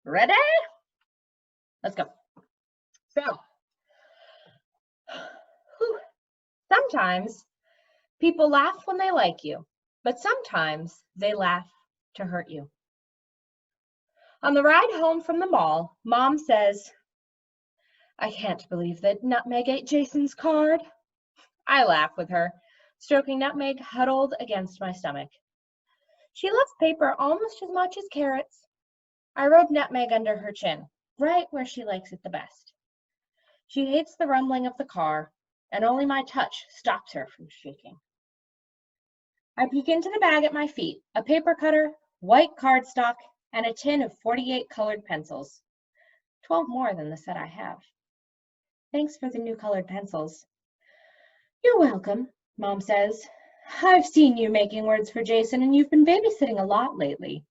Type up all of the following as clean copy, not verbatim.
Ready? Let's go. So, sometimes people laugh when they like you, but sometimes they laugh to hurt you. On the ride home from the mall, Mom says, "I can't believe that Nutmeg ate Jason's card." I laugh with her, stroking Nutmeg huddled against my stomach. She loves paper almost as much as carrots. I rub Nutmeg under her chin, right where she likes it the best. She hates the rumbling of the car, and only my touch stops her from shaking. I peek into the bag at my feet, a paper cutter, white cardstock, and a tin of 48 colored pencils. 12 more than the set I have. Thanks for the new colored pencils. You're welcome, Mom says. I've seen you making words for Jason, and you've been babysitting a lot lately.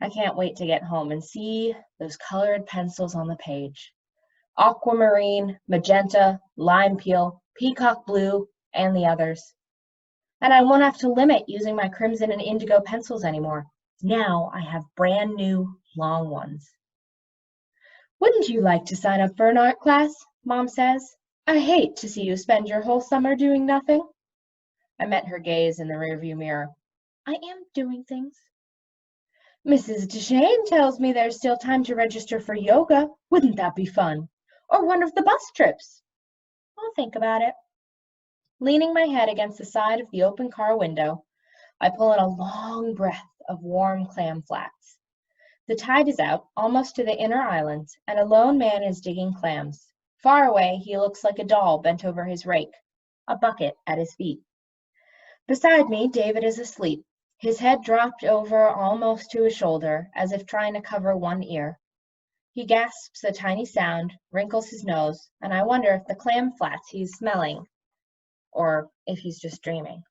I can't wait to get home and see those colored pencils on the page. Aquamarine, magenta, lime peel, peacock blue, and the others. And I won't have to limit using my crimson and indigo pencils anymore. Now I have brand new long ones. Wouldn't you like to sign up for an art class? Mom says. I hate to see you spend your whole summer doing nothing. I met her gaze in the rearview mirror. I am doing things. Mrs. Deshane tells me there's still time to register for yoga. Wouldn't that be fun? Or one of the bus trips. I'll think about it. Leaning my head against the side of the open car window, I pull in a long breath of warm clam flats. The tide is out, almost to the inner island, and a lone man is digging clams. Far away, he looks like a doll bent over his rake, a bucket at his feet. Beside me, David is asleep, his head dropped over almost to his shoulder, as if trying to cover one ear. He gasps a tiny sound, wrinkles his nose, and I wonder if the clam flats he's smelling, or if he's just dreaming.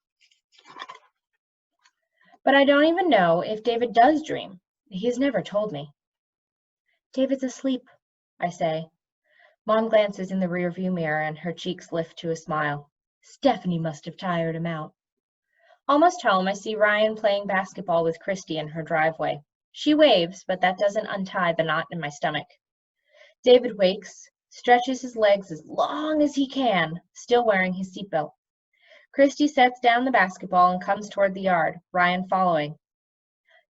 But I don't even know if David does dream. He's never told me. David's asleep, I say. Mom glances in the rearview mirror and her cheeks lift to a smile. Stephanie must have tired him out. Almost home, I see Ryan playing basketball with Christy in her driveway. She waves, but that doesn't untie the knot in my stomach. David wakes, stretches his legs as long as he can, still wearing his seatbelt. Christy sets down the basketball and comes toward the yard, Ryan following.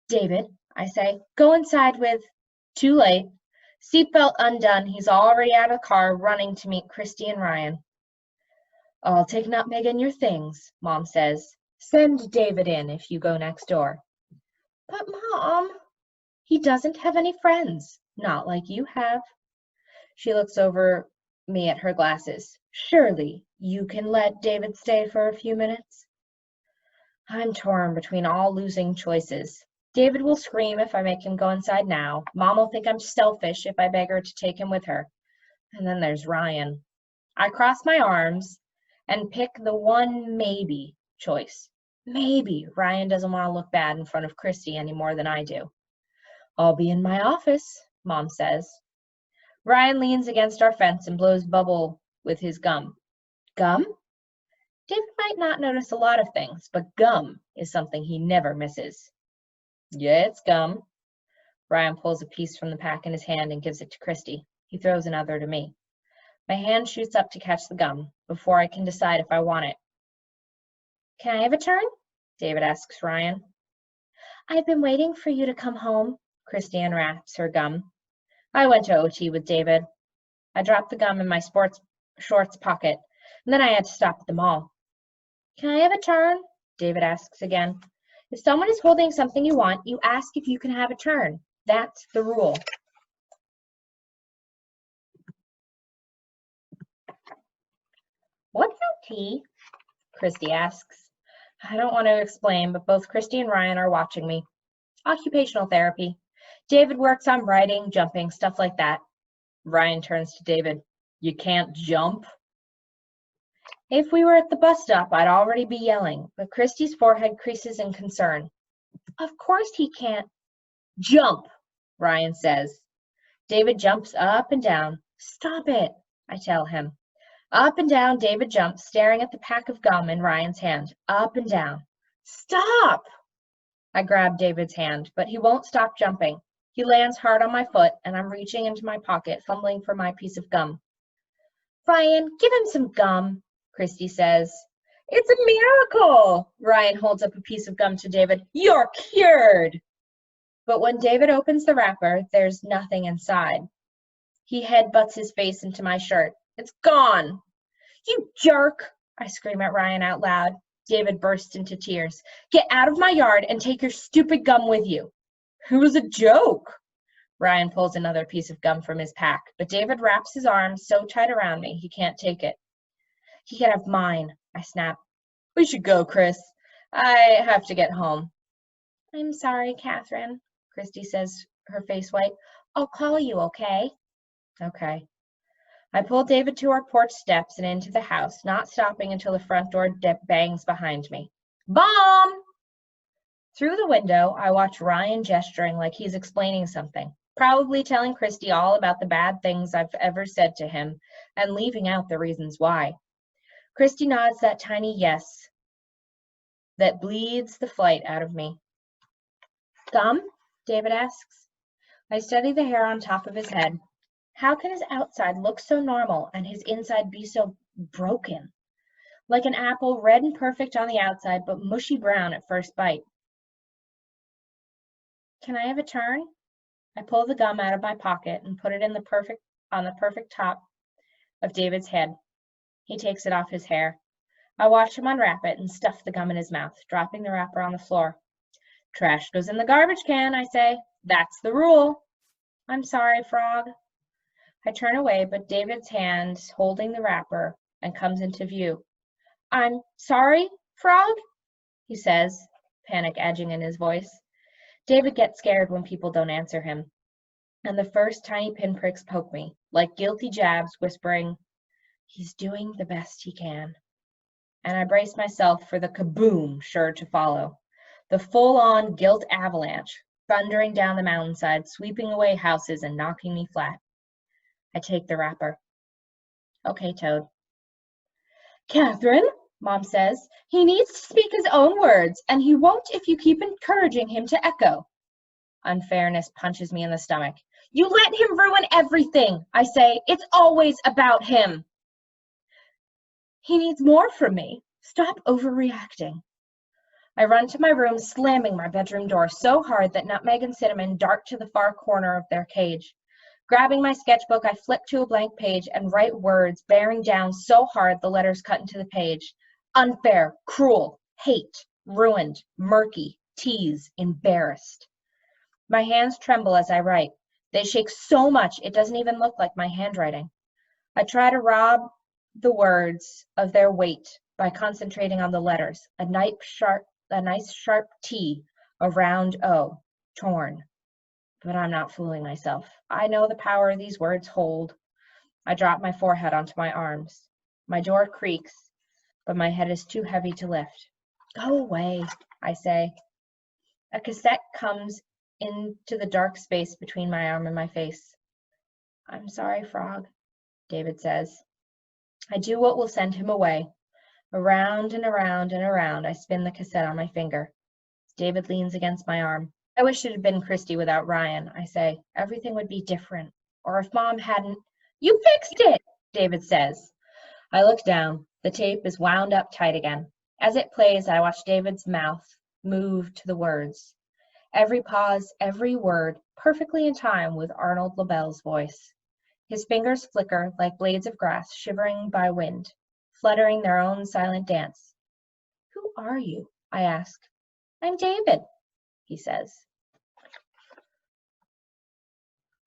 David, I say, go inside with... Too late. Seatbelt undone, he's already out of the car, running to meet Christy and Ryan. I'll take Nutmeg and your things, Mom says. Send David in if you go next door. But Mom, he doesn't have any friends, not like you have. She looks over me at her glasses. Surely you can let David stay for a few minutes? I'm torn between all losing choices. David will scream if I make him go inside now. Mom will think I'm selfish if I beg her to take him with her. And then there's Ryan. I cross my arms and pick the one maybe choice. Maybe Ryan doesn't want to look bad in front of Christy any more than I do. I'll be in my office, Mom says. Ryan leans against our fence and blows bubble with his gum. Gum? David might not notice a lot of things, but gum is something he never misses. Yeah, it's gum. Ryan pulls a piece from the pack in his hand and gives it to Christy. He throws another to me. My hand shoots up to catch the gum before I can decide if I want it. Can I have a turn? David asks Ryan. I've been waiting for you to come home, Christy unwraps her gum. I went to OT with David. I dropped the gum in my sports shorts pocket, and then I had to stop at the mall. Can I have a turn? David asks again. If someone is holding something you want, you ask if you can have a turn. That's the rule. What's OT? Christy asks. I don't want to explain, but both Christy and Ryan are watching me. Occupational therapy. David works on writing, jumping, stuff like that. Ryan turns to David. You can't jump? If we were at the bus stop, I'd already be yelling, but Christy's forehead creases in concern. Of course he can't. Jump, Ryan says. David jumps up and down. Stop it, I tell him. Up and down, David jumps, staring at the pack of gum in Ryan's hand. Up and down. Stop! I grab David's hand, but he won't stop jumping. He lands hard on my foot, and I'm reaching into my pocket, fumbling for my piece of gum. Ryan, give him some gum, Christy says. It's a miracle! Ryan holds up a piece of gum to David. You're cured! But when David opens the wrapper, there's nothing inside. He headbutts his face into my shirt. It's gone! You jerk! I scream at Ryan out loud. David bursts into tears. Get out of my yard and take your stupid gum with you. It was a joke. Ryan pulls another piece of gum from his pack, but David wraps his arms so tight around me he can't take it. He can have mine, I snap. We should go, Chris. I have to get home. I'm sorry, Catherine, Christy says, her face white. I'll call you, okay? Okay. I pull David to our porch steps and into the house, not stopping until the front door bangs behind me. Mom! Through the window, I watch Ryan gesturing like he's explaining something, probably telling Christy all about the bad things I've ever said to him and leaving out the reasons why. Christy nods that tiny yes that bleeds the flight out of me. Gum? David asks. I study the hair on top of his head. How can his outside look so normal and his inside be so broken? Like an apple, red and perfect on the outside, but mushy brown at first bite. Can I have a turn? I pull the gum out of my pocket and put it on the perfect top of David's head. He takes it off his hair. I watch him unwrap it and stuff the gum in his mouth, dropping the wrapper on the floor. Trash goes in the garbage can, I say. That's the rule. I'm sorry, Frog. I turn away, but David's hand holding the wrapper and comes into view. I'm sorry, Frog, he says, panic edging in his voice. David gets scared when people don't answer him, and the first tiny pinpricks poke me, like guilty jabs, whispering, he's doing the best he can. And I brace myself for the kaboom sure to follow, the full-on guilt avalanche, thundering down the mountainside, sweeping away houses and knocking me flat. I take the wrapper. Okay, Toad. Catherine, Mom says, he needs to speak his own words, and he won't if you keep encouraging him to echo. Unfairness punches me in the stomach. You let him ruin everything, I say. It's always about him. He needs more from me. Stop overreacting. I run to my room, slamming my bedroom door so hard that Nutmeg and Cinnamon dart to the far corner of their cage. Grabbing my sketchbook, I flip to a blank page and write words, bearing down so hard the letters cut into the page. Unfair, cruel, hate, ruined, murky, tease, embarrassed. My hands tremble as I write. They shake so much it doesn't even look like my handwriting. I try to rob the words of their weight by concentrating on the letters. A nice sharp T, a round O, torn. But I'm not fooling myself. I know the power these words hold. I drop my forehead onto my arms. My door creaks, but my head is too heavy to lift. Go away, I say. A cassette comes into the dark space between my arm and my face. I'm sorry, Frog, David says. I do what will send him away. Around and around and around, I spin the cassette on my finger. David leans against my arm. I wish it had been Christy without Ryan, I say. Everything would be different. Or if Mom hadn't... You fixed it, David says. I look down. The tape is wound up tight again. As it plays, I watch David's mouth move to the words. Every pause, every word, perfectly in time with Arnold LaBelle's voice. His fingers flicker like blades of grass shivering by wind, fluttering their own silent dance. Who are you? I ask. I'm David, he says.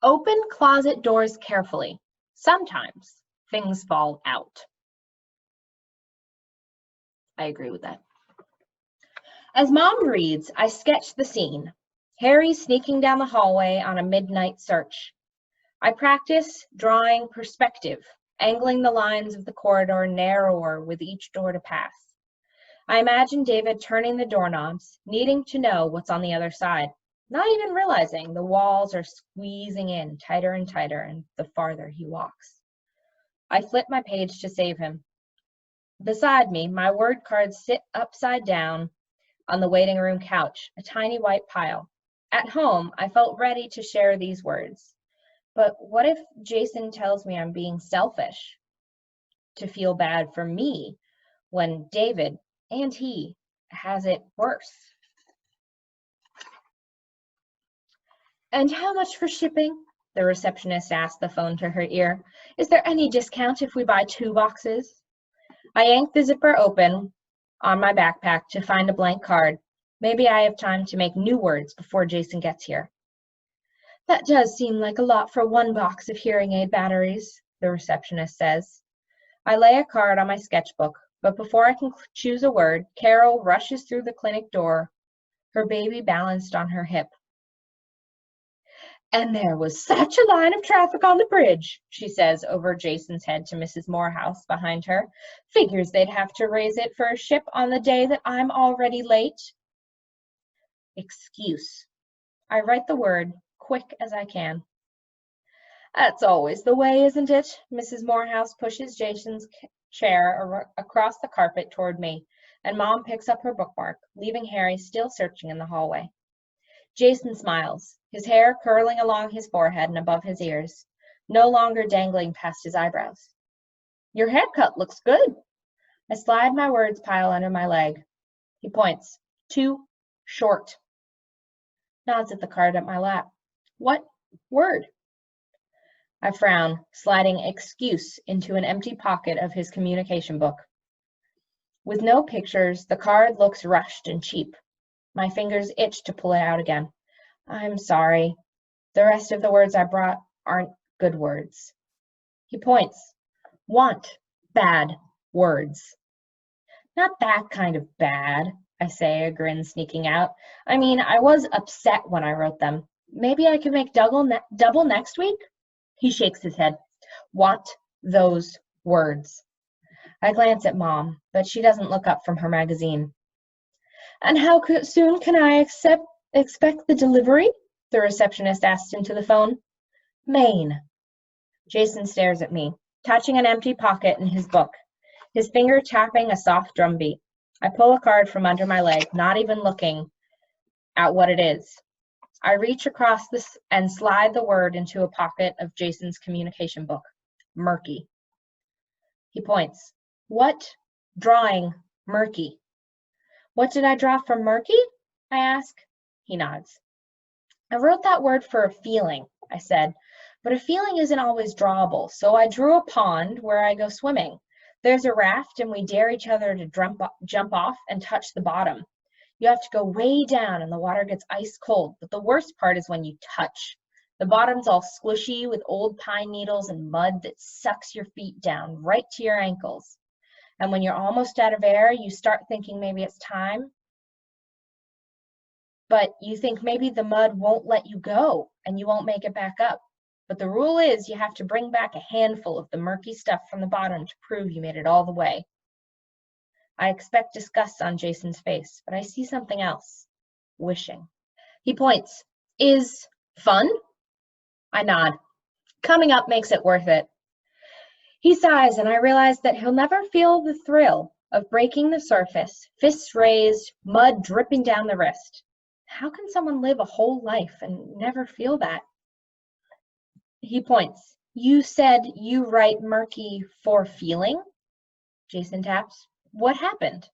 Open closet doors carefully. Sometimes things fall out. I agree with that. As Mom reads, I sketch the scene. Harry sneaking down the hallway on a midnight search. I practice drawing perspective, angling the lines of the corridor narrower with each door to pass. I imagine David turning the doorknobs, needing to know what's on the other side, not even realizing the walls are squeezing in tighter and tighter and the farther he walks. I flip my page to save him. Beside me, my word cards sit upside down on the waiting room couch, a tiny white pile. At home, I felt ready to share these words. But what if Jason tells me I'm being selfish? To feel bad for me when David and he has it worse. And how much for shipping? The receptionist asked, the phone to her ear. Is there any discount if we buy 2 boxes? I yanked the zipper open on my backpack to find a blank card. Maybe I have time to make new words before Jason gets here. That does seem like a lot for 1 box of hearing aid batteries, the receptionist says. I lay a card on my sketchbook, but before I can choose a word, Carol rushes through the clinic door, her baby balanced on her hip. And there was such a line of traffic on the bridge, she says over Jason's head to Mrs. Morehouse behind her. Figures they'd have to raise it for a ship on the day that I'm already late. Excuse. I write the word quick as I can. That's always the way, isn't it? Mrs. Morehouse pushes Jason's chair across the carpet toward me, and Mom picks up her bookmark, leaving Harry still searching in the hallway. Jason smiles, his hair curling along his forehead and above his ears, no longer dangling past his eyebrows. Your haircut looks good. I slide my words pile under my leg. He points. Too short. Nods at the card at my lap. What word? I frown, sliding excuse into an empty pocket of his communication book. With no pictures, the card looks rushed and cheap. My fingers itch to pull it out again. I'm sorry. The rest of the words I brought aren't good words. He points. Want bad words. Not that kind of bad, I say, a grin sneaking out. I mean, I was upset when I wrote them. Maybe I could make double next week? He shakes his head. Want those words. I glance at Mom, but she doesn't look up from her magazine. And how soon can I expect the delivery? The receptionist asked into the phone. Maine. Jason stares at me, touching an empty pocket in his book, his finger tapping a soft drum beat. I pull a card from under my leg, not even looking at what it is. I reach across this and slide the word into a pocket of Jason's communication book. Murky. He points. What? Drawing murky. What did I draw from murky? I ask. He nods. I wrote that word for a feeling, I said, but a feeling isn't always drawable, so I drew a pond where I go swimming. There's a raft and we dare each other to jump off and touch the bottom. You have to go way down and the water gets ice cold, but the worst part is when you touch. The bottom's all squishy with old pine needles and mud that sucks your feet down right to your ankles. And when you're almost out of air, you start thinking maybe it's time. But you think maybe the mud won't let you go and you won't make it back up. But the rule is you have to bring back a handful of the murky stuff from the bottom to prove you made it all the way. I expect disgust on Jason's face, but I see something else. Wishing. He points. Is fun? I nod. Coming up makes it worth it. He sighs, and I realize that he'll never feel the thrill of breaking the surface, fists raised, mud dripping down the wrist. How can someone live a whole life and never feel that? He points. You said you write murky for feeling? Jason taps. What happened?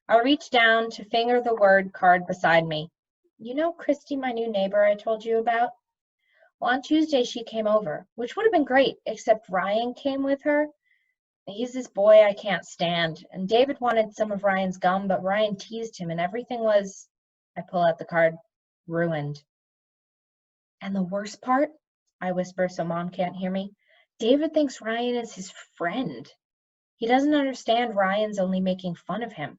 I reach down to finger the word card beside me. You know Christy, my new neighbor I told you about? Well, on Tuesday she came over, which would have been great, except Ryan came with her. He's this boy I can't stand, and David wanted some of Ryan's gum, but Ryan teased him, and everything was, I pull out the card, ruined. And the worst part, I whisper so Mom can't hear me, David thinks Ryan is his friend. He doesn't understand Ryan's only making fun of him.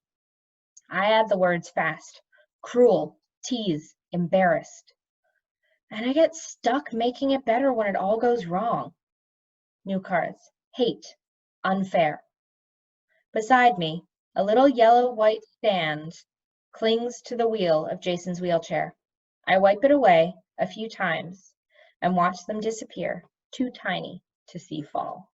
I add the words fast. Cruel, tease, embarrassed. And I get stuck making it better when it all goes wrong. New cards. Hate. Unfair. Beside me, a little yellow-white stand clings to the wheel of Jason's wheelchair. I wipe it away a few times and watch them disappear, too tiny to see fall.